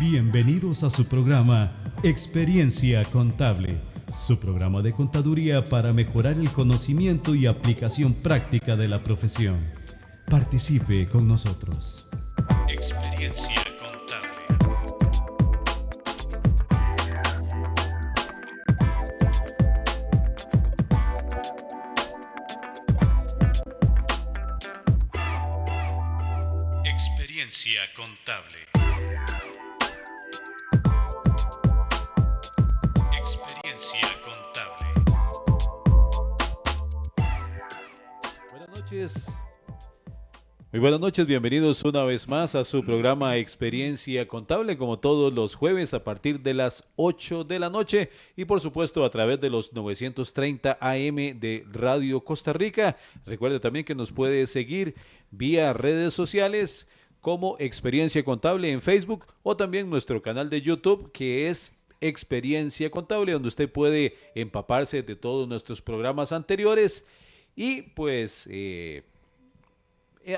Bienvenidos a su programa Experiencia Contable, su programa de contaduría para mejorar el conocimiento y aplicación práctica de la profesión. Participe con nosotros. Experiencia Contable. Experiencia Contable. Experiencia Contable. Buenas noches. Muy buenas noches, bienvenidos una vez más a su programa Experiencia Contable, como todos los jueves a partir de las 8 de la noche y por supuesto a través de los 930 AM de Radio Costa Rica. Recuerde también que nos puede seguir vía redes sociales como Experiencia Contable en Facebook o también nuestro canal de YouTube que es Experiencia Contable, donde usted puede empaparse de todos nuestros programas anteriores y pues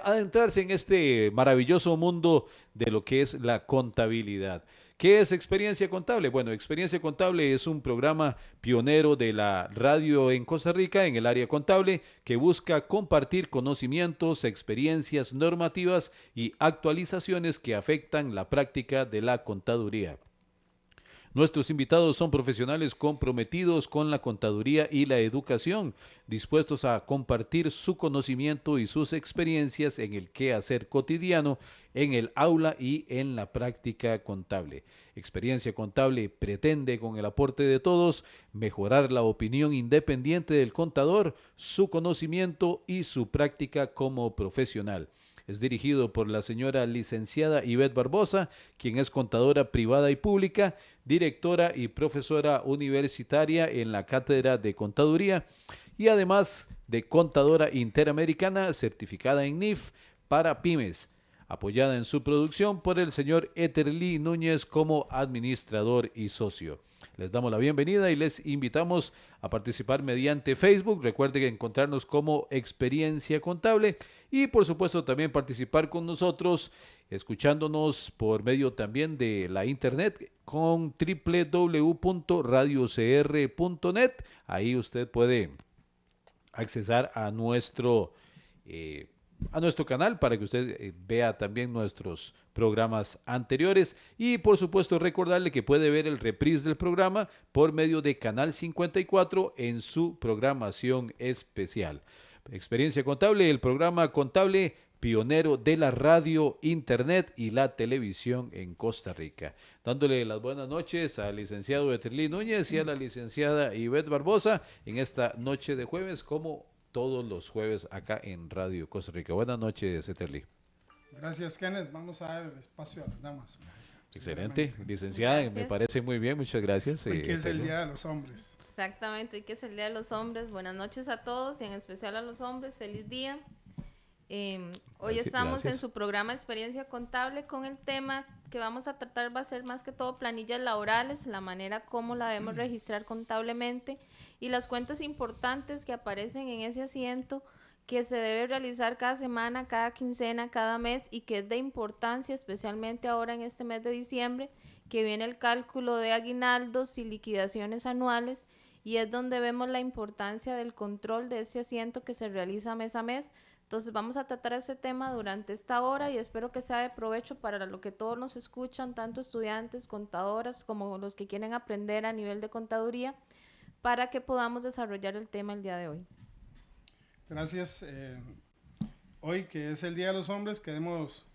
adentrarse en este maravilloso mundo de lo que es la contabilidad. ¿Qué es Experiencia Contable? Bueno, Experiencia Contable es un programa pionero de la radio en Costa Rica en el área contable que busca compartir conocimientos, experiencias normativas y actualizaciones que afectan la práctica de la contaduría. Nuestros invitados son profesionales comprometidos con la contaduría y la educación, dispuestos a compartir su conocimiento y sus experiencias en el quehacer cotidiano, en el aula y en la práctica contable. Experiencia Contable pretende, con el aporte de todos, mejorar la opinión independiente del contador, su conocimiento y su práctica como profesional. Es dirigido por la señora licenciada Ivette Barbosa, quien es contadora privada y pública, directora y profesora universitaria en la Cátedra de Contaduría y además de contadora interamericana certificada en NIF para pymes, apoyada en su producción por el señor Eterly Núñez como administrador y socio. Les damos la bienvenida y les invitamos a participar mediante Facebook. Recuerden encontrarnos como Experiencia Contable y por supuesto también participar con nosotros escuchándonos por medio también de la internet con www.radiocr.net. Ahí usted puede accesar a nuestro canal para que usted vea también nuestros programas anteriores y por supuesto recordarle que puede ver el reprise del programa por medio de Canal 54 en su programación especial. Experiencia Contable, el programa contable pionero de la radio, internet y la televisión en Costa Rica. Dándole las buenas noches al licenciado Eterly Núñez y a la licenciada Ivette Barbosa en esta noche de jueves como todos los jueves acá en Radio Costa Rica. Buenas noches, Eterly. Gracias, Kenneth. Vamos a dar el espacio a las damas. Excelente, licenciada, Gracias. Me parece muy bien, muchas gracias. Hoy que es el Eterly. Día de los Hombres. Exactamente, hoy que es el Día de los Hombres. Buenas noches a todos y en especial a los hombres. Feliz día. Hoy estamos Gracias. en su programa Experiencia Contable con el tema que vamos a tratar va a ser más que todo planillas laborales, la manera como la debemos registrar contablemente y las cuentas importantes que aparecen en ese asiento que se debe realizar cada semana, cada quincena, cada mes y que es de importancia especialmente ahora en este mes de diciembre que viene el cálculo de aguinaldos y liquidaciones anuales y es donde vemos la importancia del control de ese asiento que se realiza mes a mes. Entonces vamos a tratar este tema durante esta hora y espero que sea de provecho para lo que todos nos escuchan, tanto estudiantes, contadoras, como los que quieren aprender a nivel de contaduría, para que podamos desarrollar el tema el día de hoy. Gracias. Hoy que es el Día de los Hombres, queremos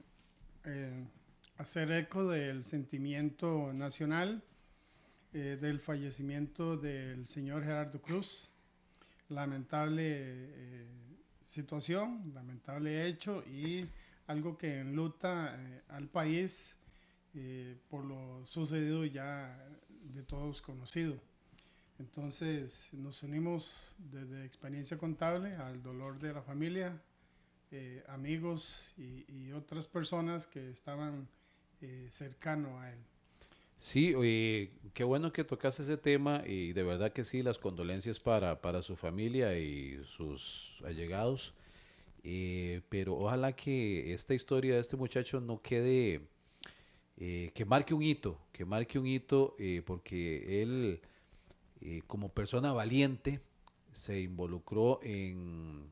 hacer eco del sentimiento nacional del fallecimiento del señor Gerardo Cruz. Lamentable situación, lamentable hecho y algo que enluta al país por lo sucedido ya de todos conocido. Entonces nos unimos desde Experiencia Contable al dolor de la familia, amigos y otras personas que estaban cercanos a él. Sí, qué bueno que tocaste ese tema y de verdad que sí, las condolencias para su familia y sus allegados, pero ojalá que esta historia de este muchacho no quede que marque un hito porque él, como persona valiente, se involucró en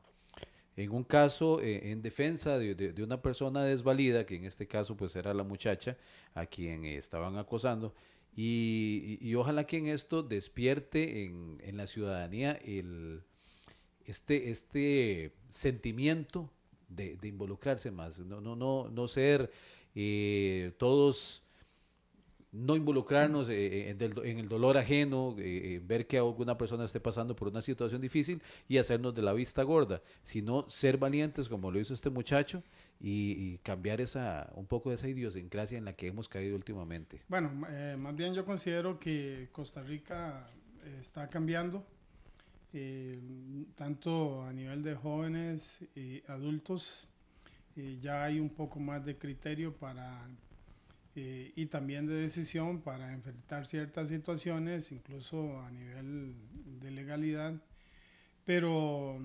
un caso en defensa de una persona desvalida, que en este caso pues era la muchacha a quien estaban acosando, y ojalá que en esto despierte en la ciudadanía este sentimiento de involucrarse más, no ser todos, no involucrarnos en el dolor ajeno, ver que alguna persona esté pasando por una situación difícil y hacernos de la vista gorda, sino ser valientes como lo hizo este muchacho y cambiar un poco de esa idiosincrasia en la que hemos caído últimamente. Bueno, más bien yo considero que Costa Rica está cambiando, eh, tanto a nivel de jóvenes y adultos, ya hay un poco más de criterio y también de decisión para enfrentar ciertas situaciones, incluso a nivel de legalidad, pero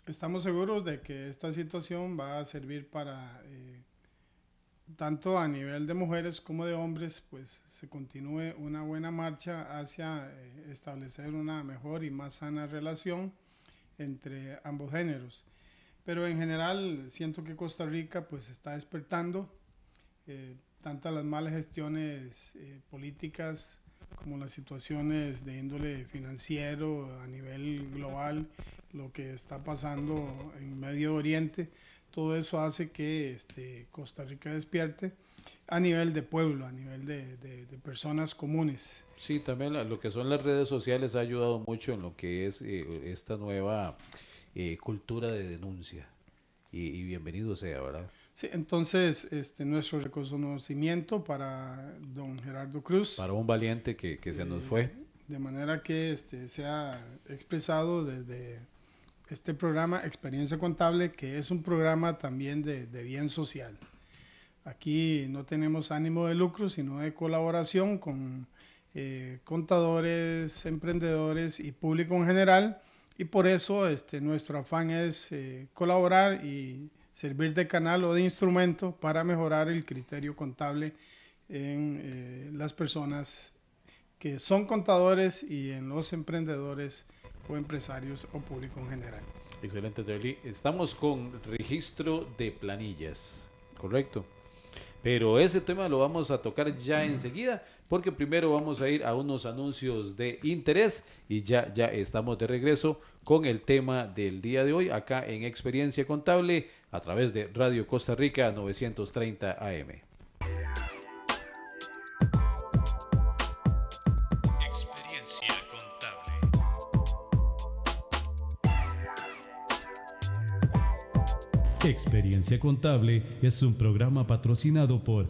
estamos seguros de que esta situación va a servir para, tanto a nivel de mujeres como de hombres, pues se continúe una buena marcha hacia establecer una mejor y más sana relación entre ambos géneros. Pero en general siento que Costa Rica pues está despertando, tanto las malas gestiones políticas como las situaciones de índole financiero a nivel global, lo que está pasando en Medio Oriente, todo eso hace que Costa Rica despierte a nivel de pueblo, a nivel de personas comunes. Sí, también lo que son las redes sociales ha ayudado mucho en lo que es esta nueva cultura de denuncia y bienvenido sea, ¿verdad? Sí, entonces nuestro reconocimiento para don Gerardo Cruz, Para un valiente que se nos fue. de manera que sea expresado desde este programa Experiencia Contable, que es un programa también de bien social. Aquí no tenemos ánimo de lucro, sino de colaboración con contadores, emprendedores y público en general, y por eso nuestro afán es colaborar y servir de canal o de instrumento para mejorar el criterio contable en las personas que son contadores y en los emprendedores o empresarios o público en general. Excelente, Terly. Estamos con registro de planillas, ¿correcto? Pero ese tema lo vamos a tocar ya enseguida, porque primero vamos a ir a unos anuncios de interés y ya estamos de regreso con el tema del día de hoy acá en Experiencia Contable a través de Radio Costa Rica 930 AM. Experiencia Contable. Experiencia Contable es un programa patrocinado por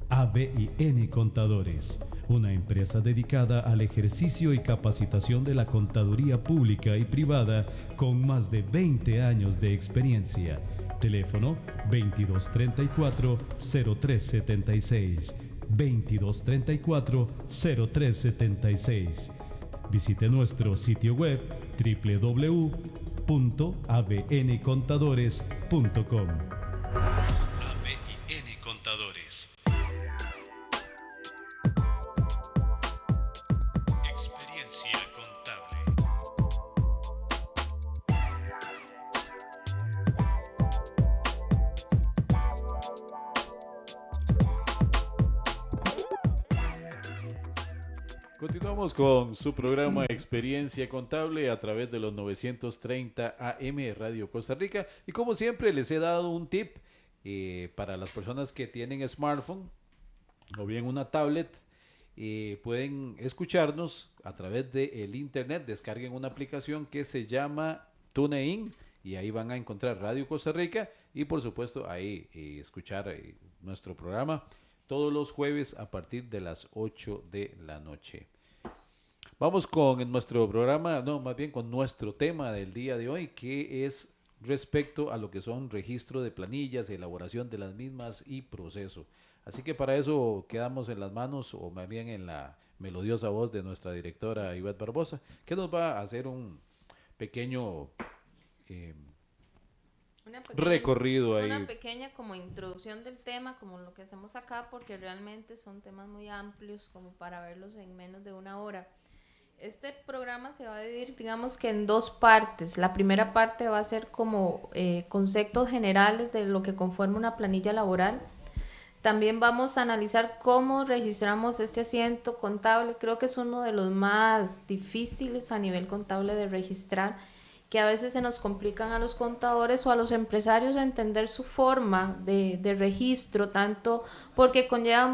ABN Contadores, una empresa dedicada al ejercicio y capacitación de la contaduría pública y privada con más de 20 años de experiencia. Teléfono 2234-0376, 2234-0376. Visite nuestro sitio web www.abncontadores.com. ABN Contadores. Experiencia Contable. Continuamos con su programa Experiencia Contable a través de los 930 AM Radio Costa Rica y como siempre les he dado un tip para las personas que tienen smartphone o bien una tablet, pueden escucharnos a través del internet, descarguen una aplicación que se llama TuneIn y ahí van a encontrar Radio Costa Rica y por supuesto ahí escuchar nuestro programa todos los jueves a partir de las 8 de la noche. Vamos con nuestro programa, no, más bien con nuestro tema del día de hoy, que es respecto a lo que son registro de planillas, elaboración de las mismas y proceso. Así que para eso quedamos en las manos, o más bien en la melodiosa voz de nuestra directora Ivette Barbosa, que nos va a hacer un pequeño recorrido ahí. Una pequeña como introducción del tema, como lo que hacemos acá, porque realmente son temas muy amplios como para verlos en menos de una hora. Este programa se va a dividir, digamos que en dos partes. La primera parte va a ser como conceptos generales de lo que conforma una planilla laboral. También vamos a analizar cómo registramos este asiento contable. Creo que es uno de los más difíciles a nivel contable de registrar, que a veces se nos complican a los contadores o a los empresarios a entender su forma de registro, tanto porque conlleva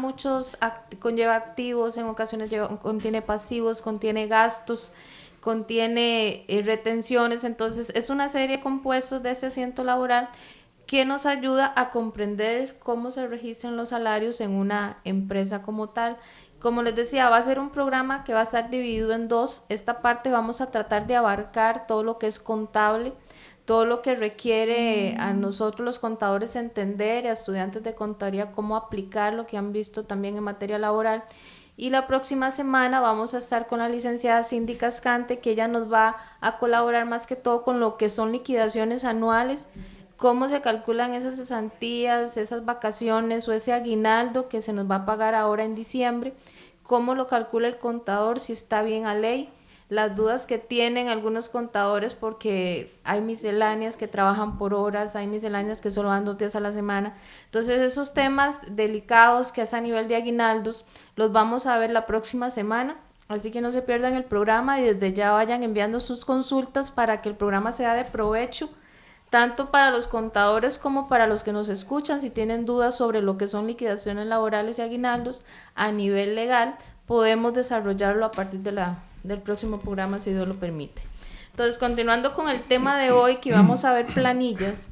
conlleva activos, en ocasiones contiene pasivos, contiene gastos, contiene retenciones. Entonces es una serie de compuestos de ese asiento laboral que nos ayuda a comprender cómo se registran los salarios en una empresa como tal. Como les decía, va a ser un programa que va a estar dividido en dos. Esta parte vamos a tratar de abarcar todo lo que es contable, todo lo que requiere a nosotros los contadores entender y a estudiantes de contaduría cómo aplicar lo que han visto también en materia laboral. Y la próxima semana vamos a estar con la licenciada Cindy Cascante, que ella nos va a colaborar más que todo con lo que son liquidaciones anuales, cómo se calculan esas cesantías, esas vacaciones o ese aguinaldo que se nos va a pagar ahora en diciembre, cómo lo calcula el contador, si está bien a ley, las dudas que tienen algunos contadores, porque hay misceláneas que trabajan por horas, hay misceláneas que solo van 2 días a la semana. Entonces esos temas delicados que es a nivel de aguinaldos los vamos a ver la próxima semana. Así que no se pierdan el programa y desde ya vayan enviando sus consultas para que el programa sea de provecho tanto para los contadores como para los que nos escuchan. Si tienen dudas sobre lo que son liquidaciones laborales y aguinaldos a nivel legal, podemos desarrollarlo a partir del próximo programa, si Dios lo permite. Entonces, continuando con el tema de hoy, que vamos a ver planillas.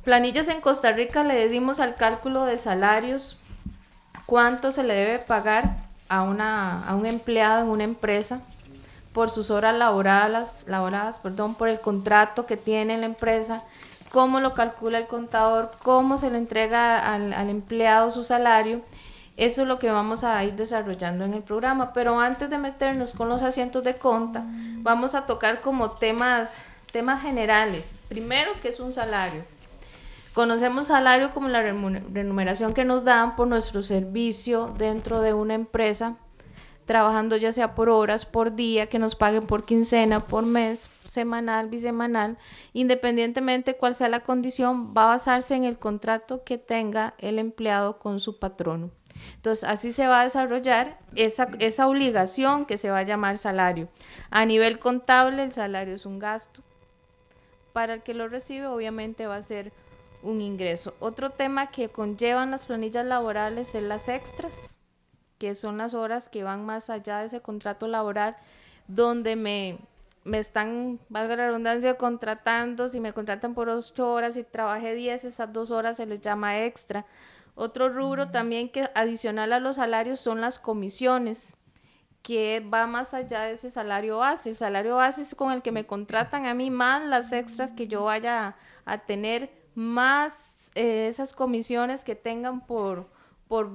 Planillas en Costa Rica le decimos al cálculo de salarios, cuánto se le debe pagar a un empleado en una empresa por sus horas laboradas, por el contrato que tiene la empresa, cómo lo calcula el contador, cómo se le entrega al empleado su salario. Eso es lo que vamos a ir desarrollando en el programa. Pero antes de meternos con los asientos de conta, vamos a tocar como temas generales. Primero, ¿qué es un salario? Conocemos salario como la remuneración que nos dan por nuestro servicio dentro de una empresa, trabajando ya sea por horas, por día, que nos paguen por quincena, por mes, semanal, bisemanal, independientemente cuál sea la condición, va a basarse en el contrato que tenga el empleado con su patrono. Entonces, así se va a desarrollar esa obligación que se va a llamar salario. A nivel contable, el salario es un gasto. Para el que lo recibe, obviamente va a ser un ingreso. Otro tema que conllevan las planillas laborales es las extras, que son las horas que van más allá de ese contrato laboral, donde me están, valga la redundancia, contratando. Si me contratan por 8 horas y trabajé 10, esas 2 horas se les llama extra. Otro rubro también que adicional a los salarios son las comisiones, que va más allá de ese salario base. El salario base es con el que me contratan a mí, más las extras que yo vaya a tener, más esas comisiones que tengan por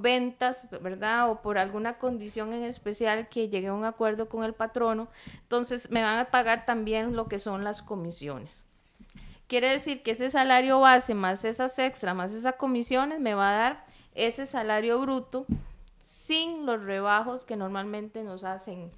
ventas, ¿verdad? O por alguna condición en especial que llegue a un acuerdo con el patrono. Entonces me van a pagar también lo que son las comisiones. Quiere decir que ese salario base más esas extras, más esas comisiones, me va a dar ese salario bruto sin los rebajos que normalmente nos hacen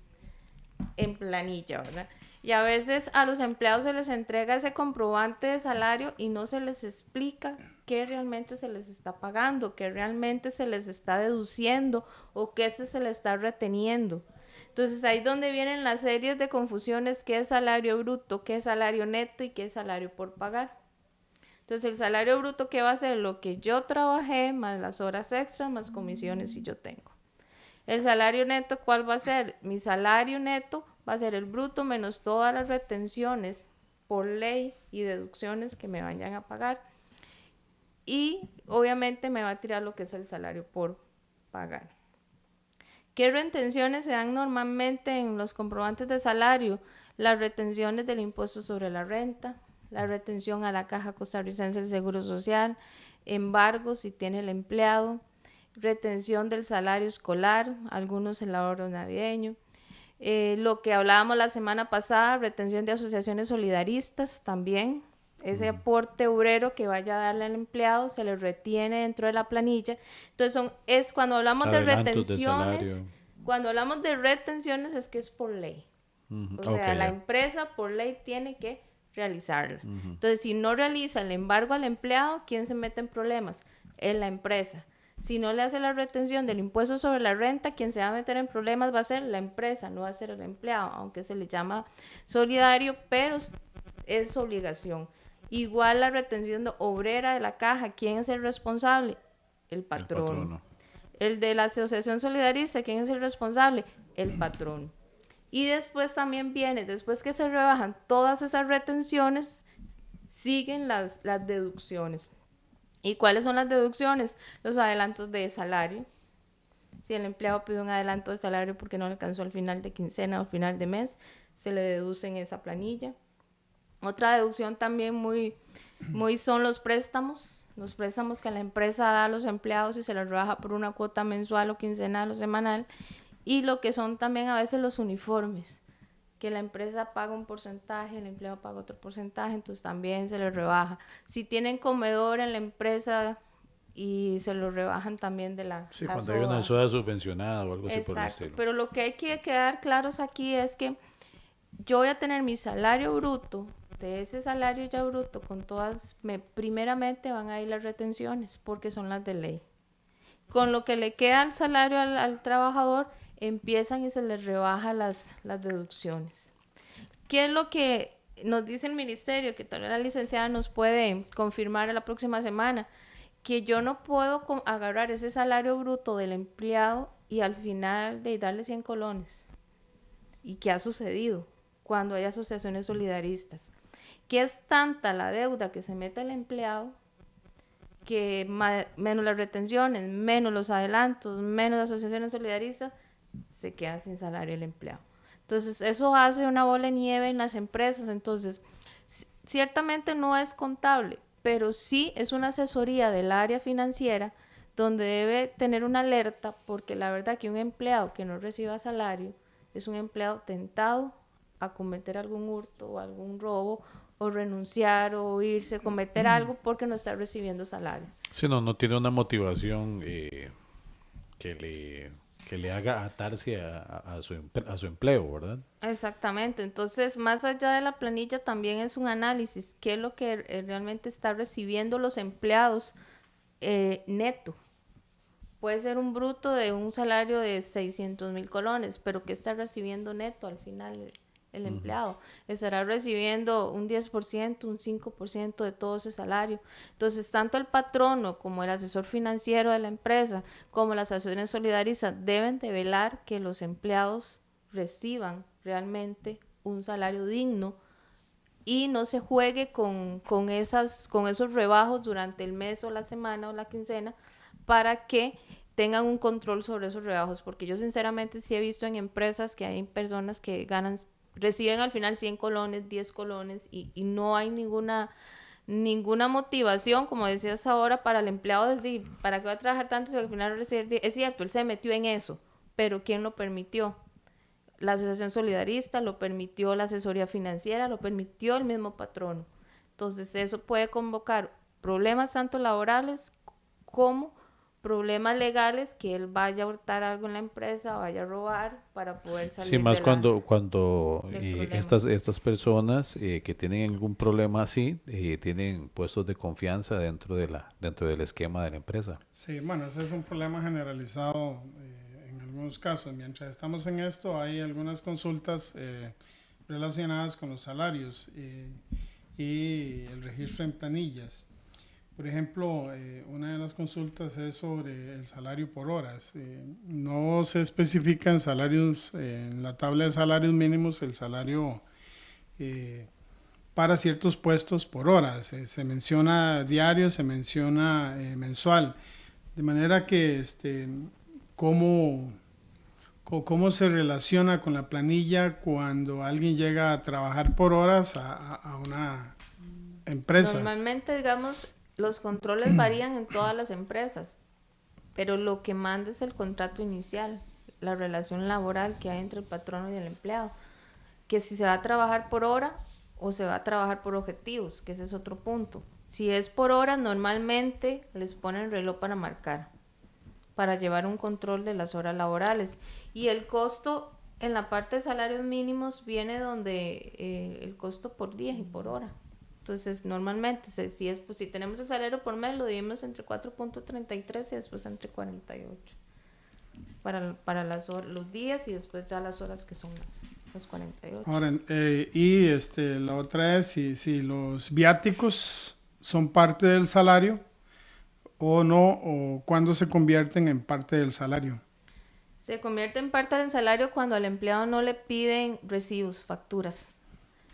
en planilla, ¿verdad? Y a veces a los empleados se les entrega ese comprobante de salario y no se les explica qué realmente se les está pagando, qué realmente se les está deduciendo o qué se les está reteniendo. Entonces ahí es donde vienen las series de confusiones: qué es salario bruto, qué es salario neto y qué es salario por pagar. Entonces el salario bruto, ¿qué va a ser? Lo que yo trabajé más las horas extras más comisiones si yo tengo. El salario neto, ¿cuál va a ser? Mi salario neto va a ser el bruto menos todas las retenciones por ley y deducciones que me vayan a pagar. Y obviamente me va a tirar lo que es el salario por pagar. ¿Qué retenciones se dan normalmente en los comprobantes de salario? Las retenciones del impuesto sobre la renta, la retención a la Caja Costarricense del Seguro Social, embargos si tiene el empleado, retención del salario escolar, algunos el ahorro navideño, lo que hablábamos la semana pasada, retención de asociaciones solidaristas también, ese aporte obrero que vaya a darle al empleado se le retiene dentro de la planilla. Entonces es cuando hablamos de Adelantos de retenciones, salario. cuando hablamos de retenciones es que es por ley. O sea, Ok, la ya. empresa por ley tiene que realizarla. Entonces, si no realiza el embargo al empleado, ¿quién se mete en problemas? Es la empresa. Si no le hace la retención del impuesto sobre la renta, quien se va a meter en problemas va a ser la empresa, no va a ser el empleado, aunque se le llama solidario, pero es su obligación. Igual la retención obrera de la caja, ¿quién es el responsable? El patrono. El de la asociación solidarista, ¿quién es el responsable? El patrono. Y después también viene, después que se rebajan todas esas retenciones, siguen las deducciones. ¿Y cuáles son las deducciones? Los adelantos de salario. Si el empleado pide un adelanto de salario porque no le alcanzó al final de quincena o al final de mes, se le deduce en esa planilla. Otra deducción también muy son los préstamos que la empresa da a los empleados y se les rebaja por una cuota mensual o quincenal o semanal. Y lo que son también a veces los uniformes, que la empresa paga un porcentaje, el empleado paga otro porcentaje, entonces también se les rebaja. Si tienen comedor en la empresa y se lo rebajan también de la Sí, la cuando hay una SOA. soda subvencionada o algo así por el Exacto, estilo. pero lo que hay que quedar claros aquí es que yo voy a tener mi salario bruto, de ese salario ya bruto, con todas, primeramente van a ir las retenciones, porque son las de ley. Con lo que le queda al salario al trabajador, empiezan y se les rebaja las deducciones. ¿Qué es lo que nos dice el ministerio? Que tal vez la licenciada nos puede confirmar la próxima semana, que yo no puedo agarrar ese salario bruto del empleado y al final de darle 100 colones. ¿Y qué ha sucedido cuando hay asociaciones solidaristas? Que es tanta la deuda que se mete el empleado que menos las retenciones, menos los adelantos, menos las asociaciones solidaristas, se queda sin salario el empleado. Entonces, eso hace una bola de nieve en las empresas. Entonces, ciertamente no es contable, pero sí es una asesoría del área financiera donde debe tener una alerta, porque la verdad que un empleado que no reciba salario es un empleado tentado a cometer algún hurto o algún robo o renunciar o irse a cometer algo porque no está recibiendo salario. Sí, no tiene una motivación que le haga atarse a su empleo, ¿verdad? Exactamente, entonces más allá de la planilla también es un análisis, qué es lo que realmente está recibiendo los empleados neto. Puede ser un bruto de un salario de 600,000 colones, pero ¿qué está recibiendo neto al final el empleado? Estará recibiendo un 10%, un 5% de todo ese salario. Entonces, tanto el patrono como el asesor financiero de la empresa, como las asociaciones solidaristas, deben de velar que los empleados reciban realmente un salario digno y no se juegue con esos rebajos durante el mes o la semana o la quincena para que tengan un control sobre esos rebajos, porque yo sinceramente sí he visto en empresas que hay personas que reciben al final 100 colones, 10 colones y no hay ninguna motivación, como decías ahora, para el empleado desde para qué va a trabajar tanto si al final recibe, es cierto, él se metió en eso, pero ¿quién lo permitió? La asociación solidarista, lo permitió la asesoría financiera, lo permitió el mismo patrono. Entonces eso puede convocar problemas tanto laborales como problemas legales, que él vaya a hurtar algo en la empresa, vaya a robar para poder salir Sí, más de cuando del problema. estas personas que tienen algún problema así, tienen puestos de confianza dentro del esquema de la empresa. Sí, bueno, ese es un problema generalizado en algunos casos. Mientras estamos en esto, hay algunas consultas relacionadas con los salarios y el registro en planillas. Por ejemplo, una de las consultas es sobre el salario por horas. No se especifica en salarios, en la tabla de salarios mínimos, el salario para ciertos puestos por horas. Se menciona diario, se menciona mensual. De manera que, ¿cómo se relaciona con la planilla cuando alguien llega a trabajar por horas a una empresa? Normalmente, digamos, los controles varían en todas las empresas, pero lo que manda es el contrato inicial, la relación laboral que hay entre el patrono y el empleado. Que si se va a trabajar por hora o se va a trabajar por objetivos, que ese es otro punto. Si es por horas, normalmente les ponen reloj para marcar, para llevar un control de las horas laborales. Y el costo en la parte de salarios mínimos viene donde el costo por día y por hora. Entonces, normalmente, si tenemos el salario por mes, lo dividimos entre 4.33 y después entre 48 para los días, y después ya las horas que son las 48. Ahora, la otra es si los viáticos son parte del salario o no, o cuándo se convierten en parte del salario. Se convierte en parte del salario cuando al empleado no le piden recibos, facturas.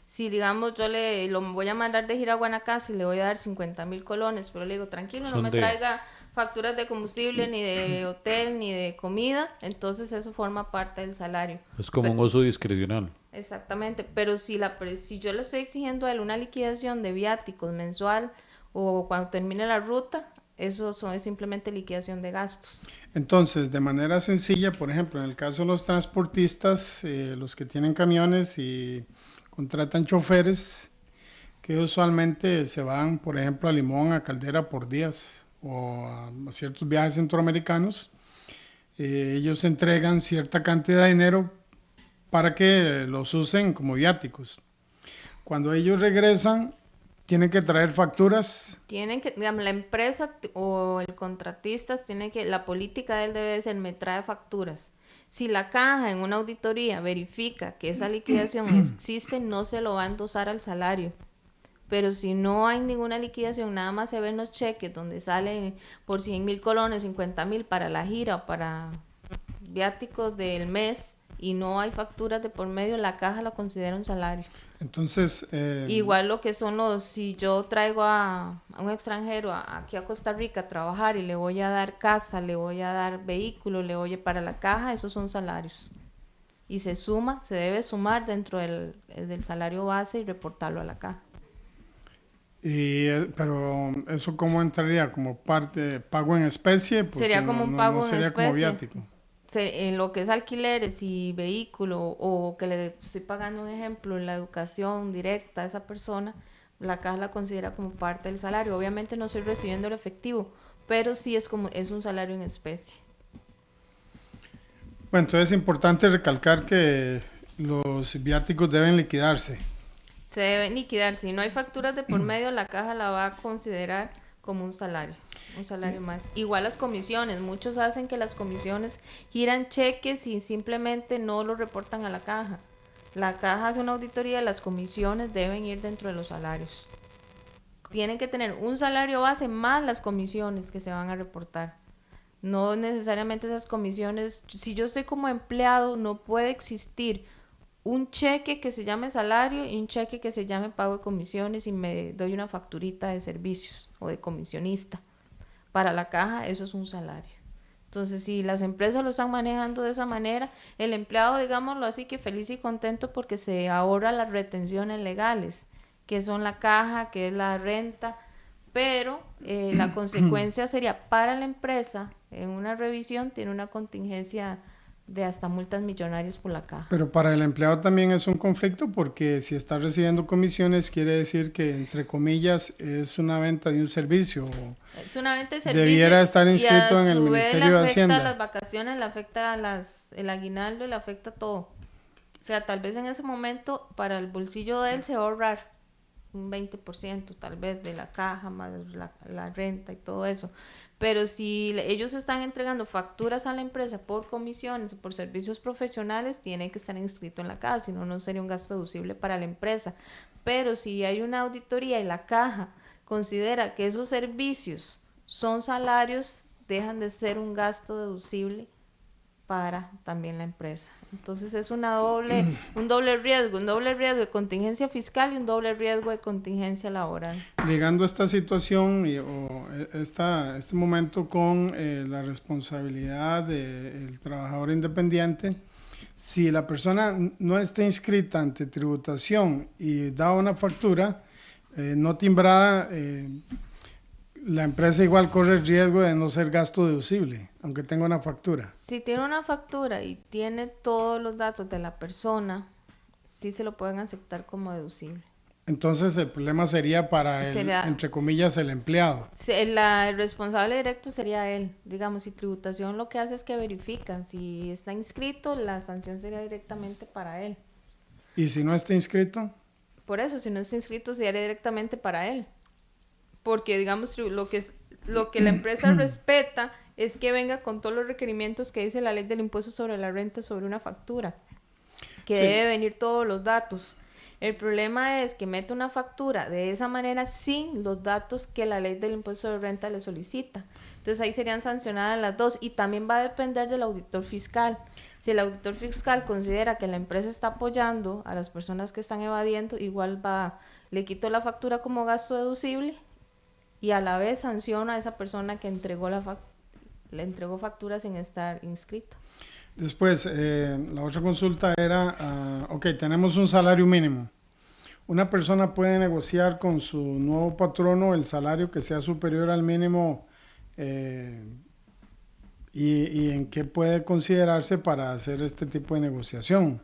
Si, digamos, yo lo voy a mandar de gira a Guanacaste y le voy a dar 50,000 colones, pero le digo, tranquilo, no me traiga facturas de combustible, ni de hotel, ni de comida, entonces eso forma parte del salario. Es como un uso discrecional. Exactamente, pero si yo le estoy exigiendo a él una liquidación de viáticos mensual o cuando termine la ruta, eso es simplemente liquidación de gastos. Entonces, de manera sencilla, por ejemplo, en el caso de los transportistas, los que tienen camiones y contratan choferes, que usualmente se van, por ejemplo, a Limón, a Caldera por días, o a ciertos viajes centroamericanos, ellos entregan cierta cantidad de dinero para que los usen como viáticos. Cuando ellos regresan, tienen que traer facturas. Tienen que, digamos, la empresa o el contratista la política de él debe ser, me trae facturas. Si la caja en una auditoría verifica que esa liquidación existe, no se lo va a endosar al salario. Pero si no hay ninguna liquidación, nada más se ven los cheques donde salen por 100,000 colones, 50,000 para la gira o para viáticos del mes, y no hay facturas de por medio, la caja la considera un salario. Entonces, igual lo que son si yo traigo a un extranjero aquí a Costa Rica a trabajar y le voy a dar casa, le voy a dar vehículo, para la caja, esos son salarios. Y se debe sumar dentro del salario base y reportarlo a la caja. Pero eso ¿cómo entraría? ¿Como parte pago en especie? Porque sería como un pago en especie. Sería como viático. En lo que es alquileres y vehículo, o que le estoy pagando, un ejemplo, la educación directa a esa persona, la caja la considera como parte del salario. Obviamente no estoy recibiendo el efectivo, pero sí es un salario en especie. Bueno, entonces es importante recalcar que los viáticos deben liquidarse. Se deben liquidar. Si no hay facturas de por medio, la caja la va a considerar como un salario más. Igual las comisiones, muchos hacen que las comisiones giran cheques y simplemente no lo reportan a la caja. La caja hace una auditoría, las comisiones deben ir dentro de los salarios. Tienen que tener un salario base más las comisiones que se van a reportar. No necesariamente esas comisiones, si yo estoy como empleado, no puede existir un cheque que se llame salario y un cheque que se llame pago de comisiones y me doy una facturita de servicios o de comisionista. Para la caja eso es un salario. Entonces, si las empresas lo están manejando de esa manera, el empleado, digámoslo así, que feliz y contento porque se ahorra las retenciones legales, que son la caja, que es la renta, pero la consecuencia sería para la empresa, en una revisión, tiene una contingencia de hasta multas millonarias por la caja. Pero para el empleado también es un conflicto, porque si está recibiendo comisiones, quiere decir que, entre comillas, es una venta de un servicio. Es una venta de servicio. Debiera estar inscrito en el Ministerio de Hacienda. Le afecta las vacaciones, le afecta el aguinaldo, le afecta todo. O sea, tal vez en ese momento, para el bolsillo de él se va a ahorrar un 20%, tal vez, de la caja, más la renta y todo eso. Pero si ellos están entregando facturas a la empresa por comisiones o por servicios profesionales, tiene que estar inscrito en la caja, si no, no sería un gasto deducible para la empresa. Pero si hay una auditoría y la caja considera que esos servicios son salarios, dejan de ser un gasto deducible para también la empresa. Entonces es un doble riesgo de contingencia fiscal y un doble riesgo de contingencia laboral. Ligando esta situación este momento con la responsabilidad del trabajador independiente, si la persona no está inscrita ante tributación y da una factura no timbrada, la empresa igual corre el riesgo de no ser gasto deducible, aunque tenga una factura. Si tiene una factura y tiene todos los datos de la persona, sí se lo pueden aceptar como deducible. Entonces el problema sería para el, entre comillas, el empleado. El responsable directo sería él. Digamos, si tributación lo que hace es que verifica. Si está inscrito, la sanción sería directamente para él. ¿Y si no está inscrito? Por eso, si no está inscrito, sería directamente para él. Porque, digamos, lo que la empresa respeta es que venga con todos los requerimientos que dice la ley del impuesto sobre la renta sobre una factura. Que Sí. debe venir todos los datos. El problema es que mete una factura de esa manera sin los datos que la ley del impuesto de renta le solicita. Entonces ahí serían sancionadas las dos y también va a depender del auditor fiscal. Si el auditor fiscal considera que la empresa está apoyando a las personas que están evadiendo, igual le quito la factura como gasto deducible y a la vez sanciona a esa persona que le entregó factura sin estar inscrita. Después, la otra consulta era, ok, tenemos un salario mínimo. Una persona puede negociar con su nuevo patrono el salario que sea superior al mínimo y en qué puede considerarse para hacer este tipo de negociación.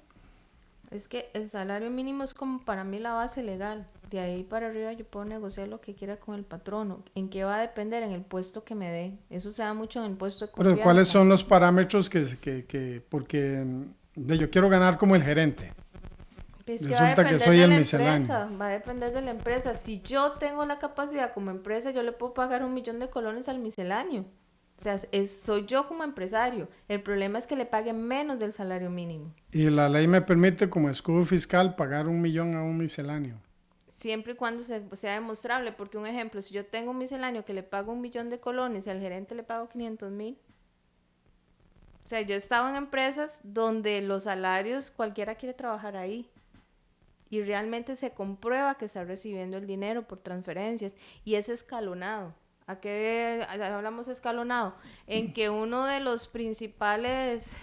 Es que el salario mínimo es como para mí la base legal. De ahí para arriba yo puedo negociar lo que quiera con el patrono. ¿En qué va a depender? En el puesto que me dé. Eso se da mucho en el puesto de confianza. Pero ¿cuáles son los parámetros porque yo quiero ganar como el gerente? Es que Resulta que soy el misceláneo. Va a depender de la empresa. Si yo tengo la capacidad como empresa, yo le puedo pagar 1.000.000 de colones al misceláneo. O sea, soy yo como empresario. El problema es que le pague menos del salario mínimo. Y la ley me permite como escudo fiscal pagar 1.000.000 a un misceláneo. Siempre y cuando sea demostrable, porque un ejemplo, si yo tengo un misceláneo que le pago 1.000.000 de colones y al gerente le pago 500.000, o sea, yo he estado en empresas donde los salarios, cualquiera quiere trabajar ahí y realmente se comprueba que está recibiendo el dinero por transferencias y es escalonado. ¿A qué hablamos escalonado? En que uno de los principales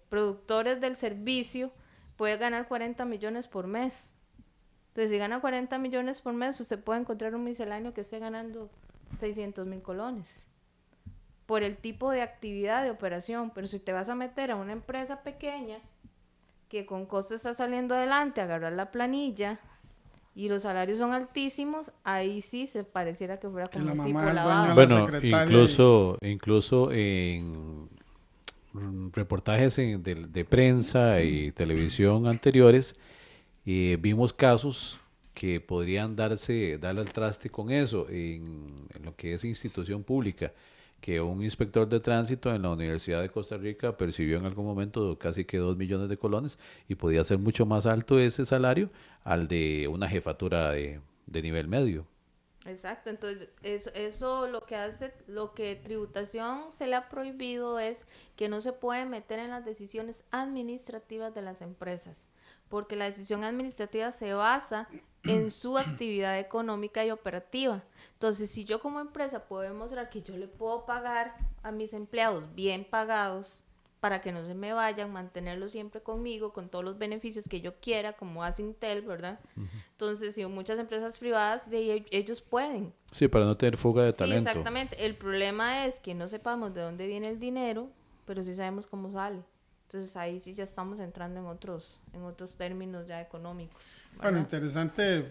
productores del servicio puede ganar 40 millones por mes. Entonces, si gana 40 millones por mes, usted puede encontrar un misceláneo que esté ganando 600.000 colones por el tipo de actividad de operación. Pero si te vas a meter a una empresa pequeña que con costo está saliendo adelante, agarrar la planilla y los salarios son altísimos, ahí sí se pareciera que fuera como un tipo lavado. Bueno, incluso en reportajes de prensa y televisión anteriores, vimos casos que podrían darle al traste con eso en lo que es institución pública, que un inspector de tránsito en la Universidad de Costa Rica percibió en algún momento casi que 2 millones de colones y podía ser mucho más alto ese salario al de una jefatura de nivel medio. Exacto, entonces eso lo que hace, lo que tributación se le ha prohibido es que no se puede meter en las decisiones administrativas de las empresas, porque la decisión administrativa se basa en su actividad económica y operativa. Entonces, si yo como empresa puedo demostrar que yo le puedo pagar a mis empleados bien pagados para que no se me vayan, mantenerlos siempre conmigo, con todos los beneficios que yo quiera, como hace Intel, ¿verdad? Entonces, si muchas empresas privadas, ellos pueden. Sí, para no tener fuga de talento. Sí, exactamente. El problema es que no sepamos de dónde viene el dinero, pero sí sabemos cómo sale. Entonces ahí sí ya estamos entrando en otros términos ya económicos, ¿verdad? Bueno, interesante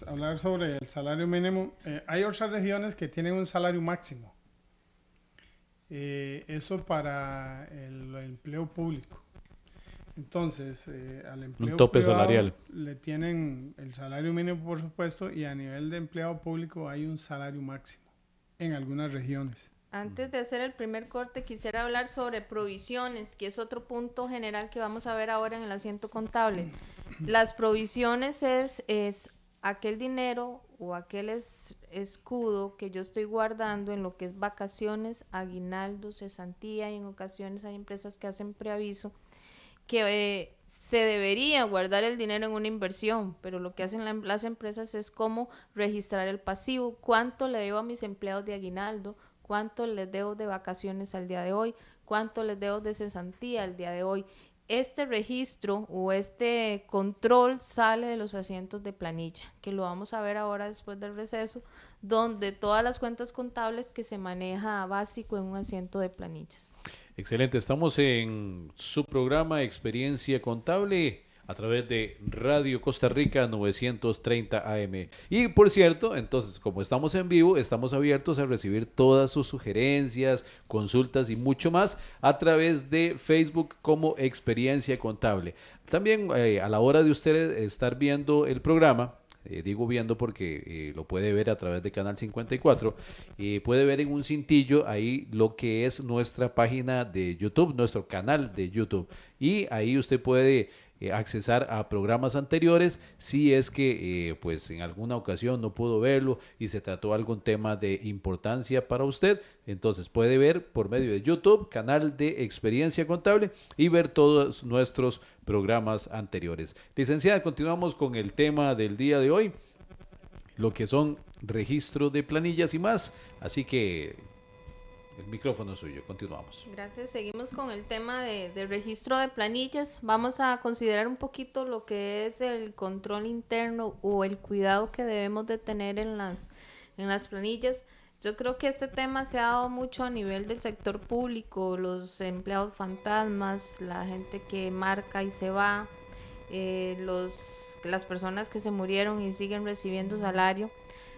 hablar sobre el salario mínimo. Hay otras regiones que tienen un salario máximo. Eso para el empleo público. Entonces, al empleo un tope privado salarial. le tienen el salario mínimo, por supuesto, y a nivel de empleado público hay un salario máximo en algunas regiones. Antes de hacer el primer corte, quisiera hablar sobre provisiones, que es otro punto general que vamos a ver ahora en el asiento contable. Las provisiones es aquel dinero o aquel escudo que yo estoy guardando en lo que es vacaciones, aguinaldo, cesantía, y en ocasiones hay empresas que hacen preaviso, que se debería guardar el dinero en una inversión, pero lo que hacen las empresas es como registrar el pasivo, cuánto le debo a mis empleados de aguinaldo, cuánto les debo de vacaciones al día de hoy, cuánto les debo de cesantía al día de hoy. Este registro o este control sale de los asientos de planilla, que lo vamos a ver ahora después del receso, donde todas las cuentas contables que se maneja básico en un asiento de planillas. Excelente, estamos en su programa Experiencia Contable. a través de Radio Costa Rica 930 AM. Y por cierto, entonces, como estamos en vivo, estamos abiertos a recibir todas sus sugerencias, consultas y mucho más a través de Facebook como Experiencia Contable. También a la hora de ustedes estar viendo el programa, digo viendo porque lo puede ver a través de Canal 54, puede ver en un cintillo ahí lo que es nuestra página de YouTube, nuestro canal de YouTube, y ahí usted puede accesar a programas anteriores si es que pues en alguna ocasión no pudo verlo y se trató algún tema de importancia para usted. Entonces puede ver por medio de YouTube, canal de Experiencia Contable, y ver todos nuestros programas anteriores. Licenciada, continuamos con el tema del día de hoy, lo que son registro de planillas y más, así que el micrófono es suyo, continuamos. Gracias, seguimos con el tema de registro de planillas. Vamos a considerar un poquito lo que es el control interno o el cuidado que debemos de tener en las planillas. Yo creo que este tema se ha dado mucho a nivel del sector público, los empleados fantasmas, la gente que marca y se va, las personas que se murieron y siguen recibiendo salario.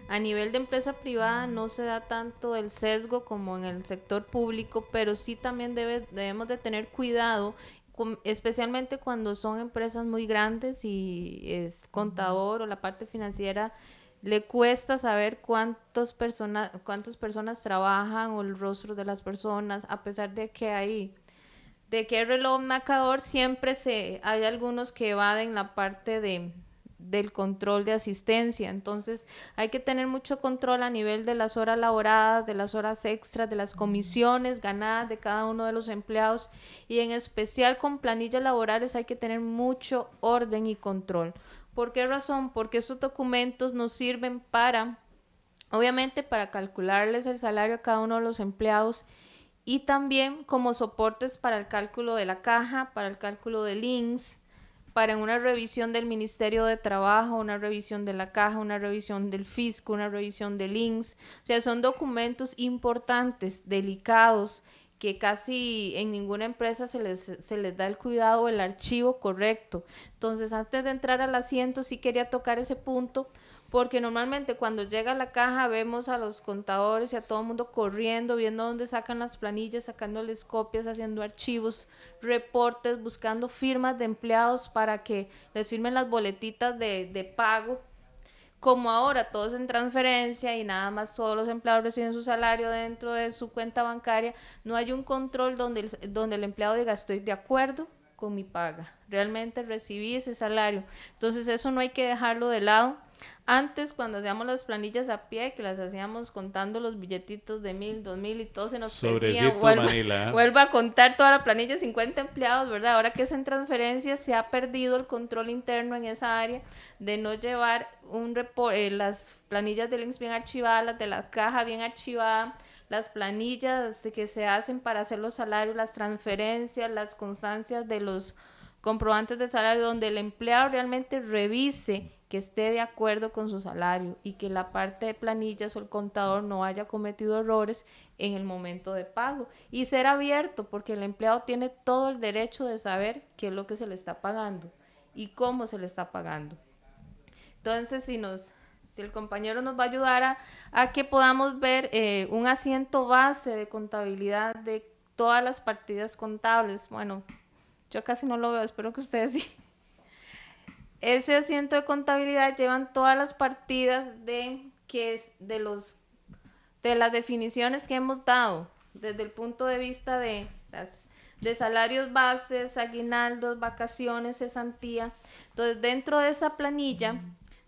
A nivel de empresa privada no se da tanto el sesgo como en el sector público, pero sí también debemos de tener cuidado, especialmente cuando son empresas muy grandes y es contador o la parte financiera le cuesta saber cuántas personas trabajan o el rostro de las personas, a pesar de que hay reloj marcador, siempre hay algunos que evaden la parte del control de asistencia. Entonces hay que tener mucho control a nivel de las horas laboradas, de las horas extras, de las comisiones ganadas de cada uno de los empleados, y en especial con planillas laborales hay que tener mucho orden y control. ¿Por qué razón? Porque estos documentos nos sirven obviamente para calcularles el salario a cada uno de los empleados, y también como soportes para el cálculo de la caja, para el cálculo del INSS, para una revisión del Ministerio de Trabajo, una revisión de la caja, una revisión del fisco, una revisión del INSS. O sea, son documentos importantes, delicados, que casi en ninguna empresa se les da el cuidado o el archivo correcto. Entonces, antes de entrar al asiento, sí quería tocar ese punto, porque normalmente cuando llega a la caja vemos a los contadores y a todo el mundo corriendo, viendo dónde sacan las planillas, sacándoles copias, haciendo archivos, reportes, buscando firmas de empleados para que les firmen las boletitas de pago. Como ahora todo es en transferencia y nada más todos los empleados reciben su salario dentro de su cuenta bancaria, no hay un control donde el empleado diga estoy de acuerdo con mi paga, realmente recibí ese salario. Entonces eso no hay que dejarlo de lado. Antes, cuando hacíamos las planillas a pie, que las hacíamos contando los billetitos de 1,000, 2,000 y todo se nos perdía. Vuelva a contar toda la planilla, 50 empleados, ¿verdad? Ahora que es en transferencias, se ha perdido el control interno en esa área de no llevar las planillas del INSS bien archivadas, las de la caja bien archivadas, las planillas que se hacen para hacer los salarios, las transferencias, las constancias de los comprobantes de salario, donde el empleado realmente revise que esté de acuerdo con su salario y que la parte de planillas o el contador no haya cometido errores en el momento de pago, y ser abierto, porque el empleado tiene todo el derecho de saber qué es lo que se le está pagando y cómo se le está pagando. Entonces, si el compañero nos va a ayudar a que podamos ver un asiento base de contabilidad de todas las partidas contables. Bueno, yo casi no lo veo, espero que ustedes sí. Ese asiento de contabilidad llevan todas las partidas de las definiciones que hemos dado desde el punto de vista de salarios bases, aguinaldos, vacaciones, cesantía. Entonces, dentro de esa planilla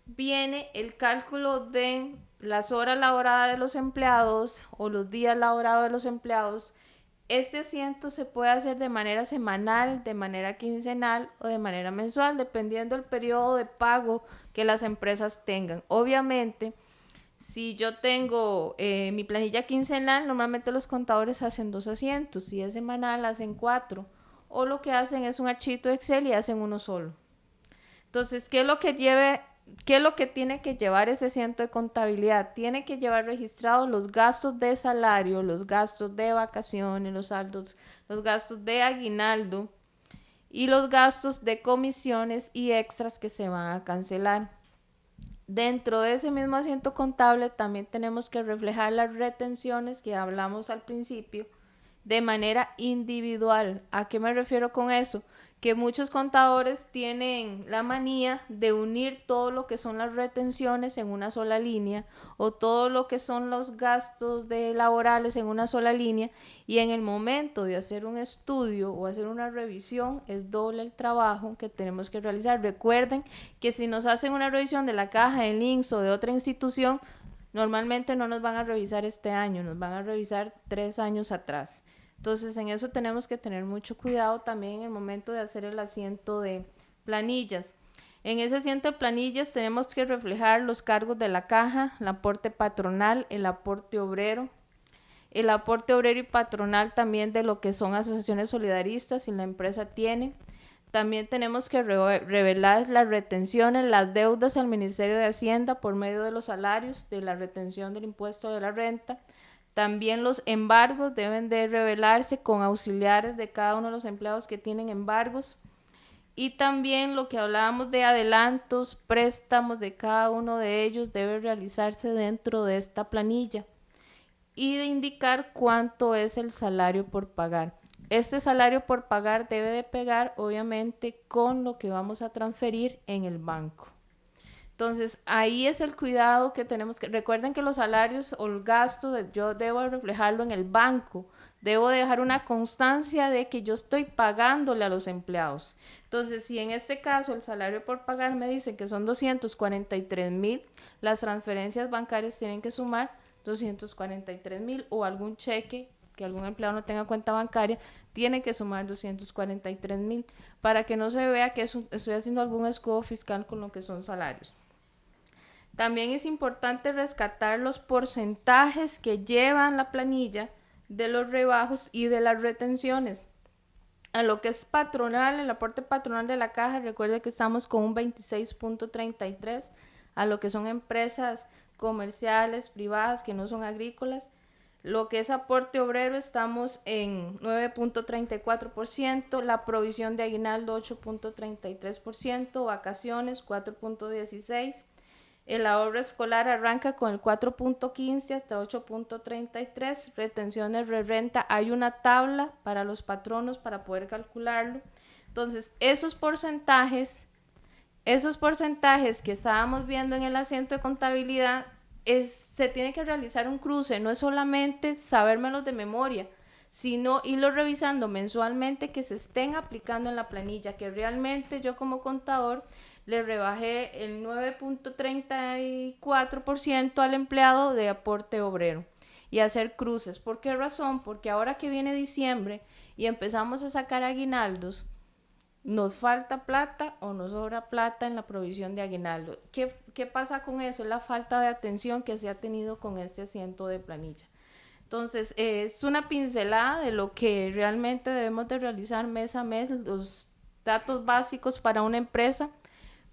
viene el cálculo de las horas laboradas de los empleados o los días laborados de los empleados. Este asiento se puede hacer de manera semanal, de manera quincenal o de manera mensual, dependiendo del periodo de pago que las empresas tengan. Obviamente, si yo tengo mi planilla quincenal, normalmente los contadores hacen 2 asientos. Si es semanal, hacen 4. O lo que hacen es un archivito Excel y hacen uno solo. Entonces, ¿qué es lo que tiene que llevar ese asiento de contabilidad? Tiene que llevar registrados los gastos de salario, los gastos de vacaciones, los gastos de aguinaldo y los gastos de comisiones y extras que se van a cancelar. Dentro de ese mismo asiento contable también tenemos que reflejar las retenciones que hablamos al principio de manera individual. ¿A qué me refiero con eso? Que muchos contadores tienen la manía de unir todo lo que son las retenciones en una sola línea o todo lo que son los gastos laborales en una sola línea, y en el momento de hacer un estudio o hacer una revisión es doble el trabajo que tenemos que realizar. Recuerden que si nos hacen una revisión de la caja del INSS o de otra institución, normalmente no nos van a revisar este año, nos van a revisar 3 años atrás. Entonces, en eso tenemos que tener mucho cuidado también en el momento de hacer el asiento de planillas. En ese asiento de planillas tenemos que reflejar los cargos de la caja, el aporte patronal, el aporte obrero y patronal también de lo que son asociaciones solidaristas si la empresa tiene. También tenemos que revelar las retenciones, las deudas al Ministerio de Hacienda por medio de los salarios, de la retención del impuesto de la renta. También los embargos deben de revelarse con auxiliares de cada uno de los empleados que tienen embargos. Y también lo que hablábamos de adelantos, préstamos de cada uno de ellos debe realizarse dentro de esta planilla. Y de indicar cuánto es el salario por pagar. Este salario por pagar debe de pegar obviamente con lo que vamos a transferir en el banco. Entonces, ahí es el cuidado que tenemos que... Recuerden que los salarios o el gasto, yo debo reflejarlo en el banco. Debo dejar una constancia de que yo estoy pagándole a los empleados. Entonces, si en este caso el salario por pagar me dice que son 243,000, las transferencias bancarias tienen que sumar 243,000, o algún cheque que algún empleado no tenga cuenta bancaria tiene que sumar 243,000 para que no se vea que estoy haciendo algún escudo fiscal con lo que son salarios. También es importante rescatar los porcentajes que llevan la planilla de los rebajos y de las retenciones. A lo que es patronal, el aporte patronal de la caja, recuerde que estamos con un 26.33, a lo que son empresas comerciales, privadas, que no son agrícolas. Lo que es aporte obrero estamos en 9.34%, la provisión de aguinaldo 8.33%, vacaciones 4.16%. El ahorro escolar arranca con el 4.15 hasta 8.33, retenciones de renta, hay una tabla para los patronos para poder calcularlo. Entonces, esos porcentajes que estábamos viendo en el asiento de contabilidad, se tiene que realizar un cruce, no es solamente sabérmelos de memoria, sino irlo revisando mensualmente que se estén aplicando en la planilla, que realmente yo como contador le rebajé el 9.34% al empleado de aporte obrero, y hacer cruces. ¿Por qué razón? Porque ahora que viene diciembre y empezamos a sacar aguinaldos, nos falta plata o nos sobra plata en la provisión de aguinaldo. ¿Qué pasa con eso? Es la falta de atención que se ha tenido con este asiento de planilla. Entonces, es una pincelada de lo que realmente debemos de realizar mes a mes, los datos básicos para una empresa,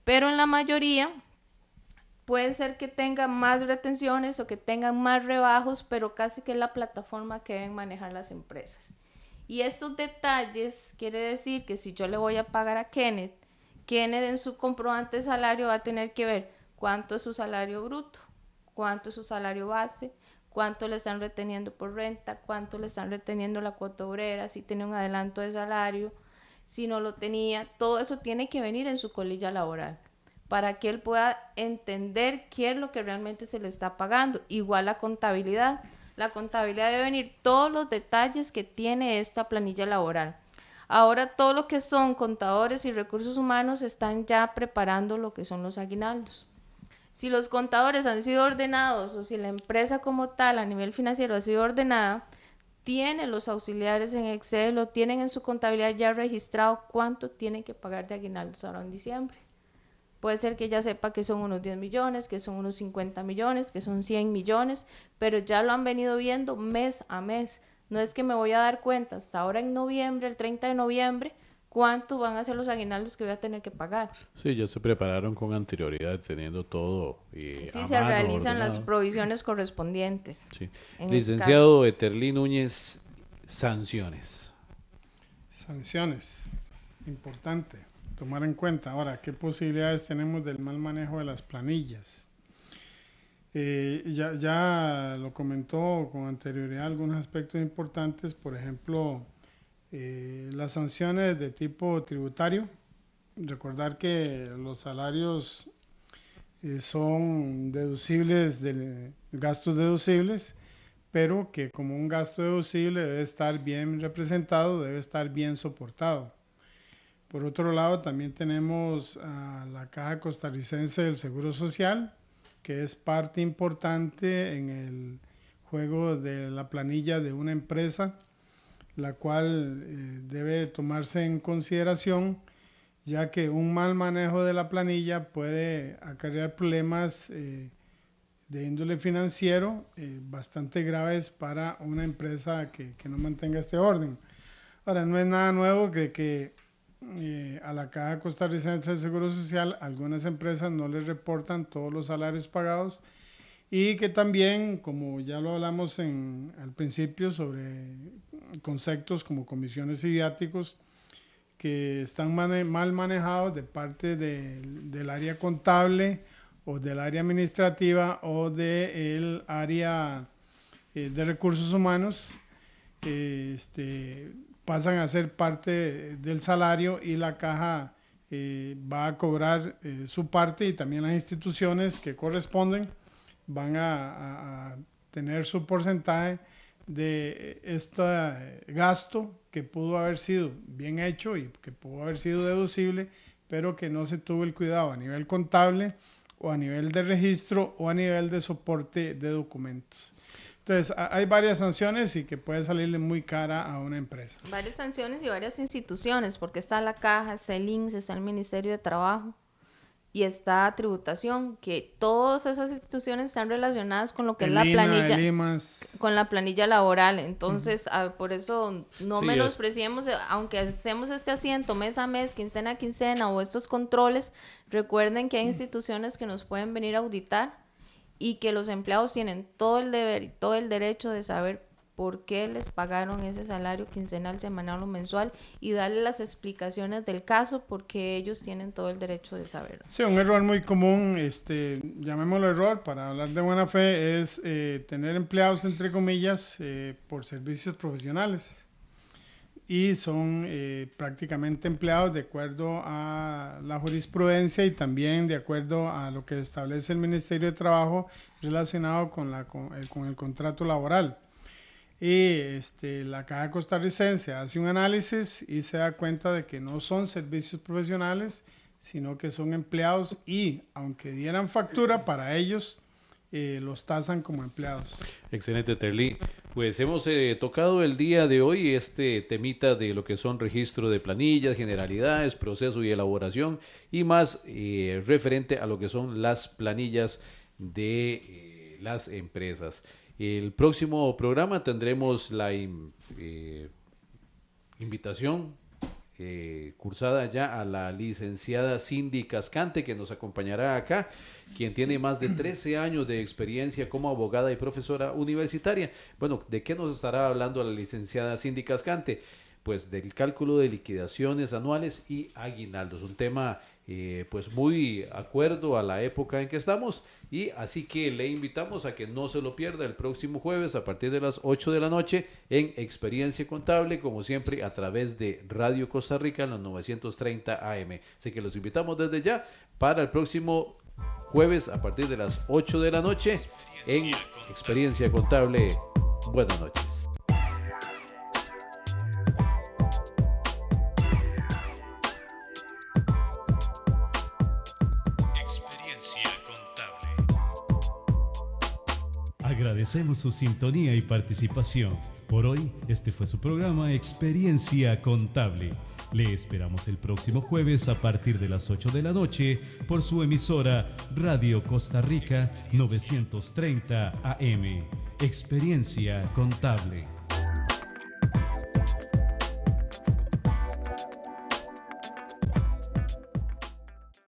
pero en la mayoría puede ser que tengan más retenciones o que tengan más rebajos, pero casi que es la plataforma que deben manejar las empresas. Y estos detalles quiere decir que si yo le voy a pagar a Kenneth en su comprobante de salario va a tener que ver cuánto es su salario bruto, cuánto es su salario base, cuánto le están reteniendo por renta, cuánto le están reteniendo la cuota obrera, si tiene un adelanto de salario, si no lo tenía. Todo eso tiene que venir en su colilla laboral para que él pueda entender qué es lo que realmente se le está pagando. Igual la contabilidad. La contabilidad debe venir todos los detalles que tiene esta planilla laboral. Ahora todo lo que son contadores y recursos humanos están ya preparando lo que son los aguinaldos. Si los contadores han sido ordenados o si la empresa como tal a nivel financiero ha sido ordenada, tienen los auxiliares en Excel, lo tienen en su contabilidad ya registrado cuánto tienen que pagar de aguinaldos ahora en diciembre. Puede ser que ya sepa que son unos 10 millones, que son unos 50 millones, que son 100 millones, pero ya lo han venido viendo mes a mes. No es que me voy a dar cuenta hasta ahora en noviembre, el 30 de noviembre, cuánto van a ser los aguinaldos que voy a tener que pagar. Sí, ya se prepararon con anterioridad, teniendo todo sí, se realizan ordenado. Las provisiones correspondientes. Sí. Licenciado Eterlí Núñez, sanciones. Sanciones. importante tomar en cuenta. Ahora, ¿qué posibilidades tenemos del mal manejo de las planillas? Ya lo comentó con anterioridad algunos aspectos importantes, por ejemplo, las sanciones de tipo tributario. Recordar que los salarios son deducibles, gastos deducibles, pero que como un gasto deducible debe estar bien representado, debe estar bien soportado. Por otro lado, también tenemos a la Caja Costarricense del Seguro Social, que es parte importante en el juego de la planilla de una empresa, la cual debe tomarse en consideración, ya que un mal manejo de la planilla puede acarrear problemas de índole financiero bastante graves para una empresa que no mantenga este orden. Ahora, no es nada nuevo que a la Caja Costarricense del Seguro Social algunas empresas no les reportan todos los salarios pagados, y que también, como ya lo hablamos al principio, sobre conceptos como comisiones y viáticos que están mal manejados de parte del área contable o del área administrativa o del área de recursos humanos, pasan a ser parte del salario, y la caja va a cobrar su parte, y también las instituciones que corresponden van a tener su porcentaje de este gasto que pudo haber sido bien hecho y que pudo haber sido deducible, pero que no se tuvo el cuidado a nivel contable o a nivel de registro o a nivel de soporte de documentos. Entonces, hay varias sanciones y que puede salirle muy cara a una empresa. Varias sanciones y varias instituciones, porque está la Caja, está el INSS, está el Ministerio de Trabajo y está Tributación, que todas esas instituciones están relacionadas con lo que es la planilla, con la planilla laboral. Entonces, por eso no menospreciemos, aunque hacemos este asiento mes a mes, quincena a quincena, o estos controles, recuerden que hay instituciones que nos pueden venir a auditar y que los empleados tienen todo el deber y todo el derecho de saber por qué les pagaron ese salario quincenal, semanal o mensual, y darle las explicaciones del caso, porque ellos tienen todo el derecho de saberlo. Sí, un error muy común, llamémoslo error, para hablar de buena fe, es tener empleados, entre comillas, por servicios profesionales, y son prácticamente empleados de acuerdo a la jurisprudencia y también de acuerdo a lo que establece el Ministerio de Trabajo relacionado con el contrato laboral. Y la Caja Costarricense hace un análisis y se da cuenta de que no son servicios profesionales, sino que son empleados, y aunque dieran factura para ellos, los tasan como empleados. Excelente, Terly. Pues hemos tocado el día de hoy este temita de lo que son registro de planillas, generalidades, proceso y elaboración, y más referente a lo que son las planillas de las empresas. El próximo programa tendremos la invitación cursada ya a la licenciada Cindy Cascante, que nos acompañará acá, quien tiene más de 13 años de experiencia como abogada y profesora universitaria. Bueno, ¿de qué nos estará hablando la licenciada Cindy Cascante? Pues del cálculo de liquidaciones anuales y aguinaldos, un tema pues muy acuerdo a la época en que estamos, y así que le invitamos a que no se lo pierda el próximo jueves a partir de las 8 de la noche en Experiencia Contable, como siempre a través de Radio Costa Rica en los 930 AM. Así que los invitamos desde ya para el próximo jueves a partir de las 8 de la noche en Experiencia Contable. Buenas noches. Agradecemos su sintonía y participación. Por hoy, este fue su programa Experiencia Contable. Le esperamos el próximo jueves a partir de las 8 de la noche por su emisora Radio Costa Rica 930 AM. Experiencia Contable.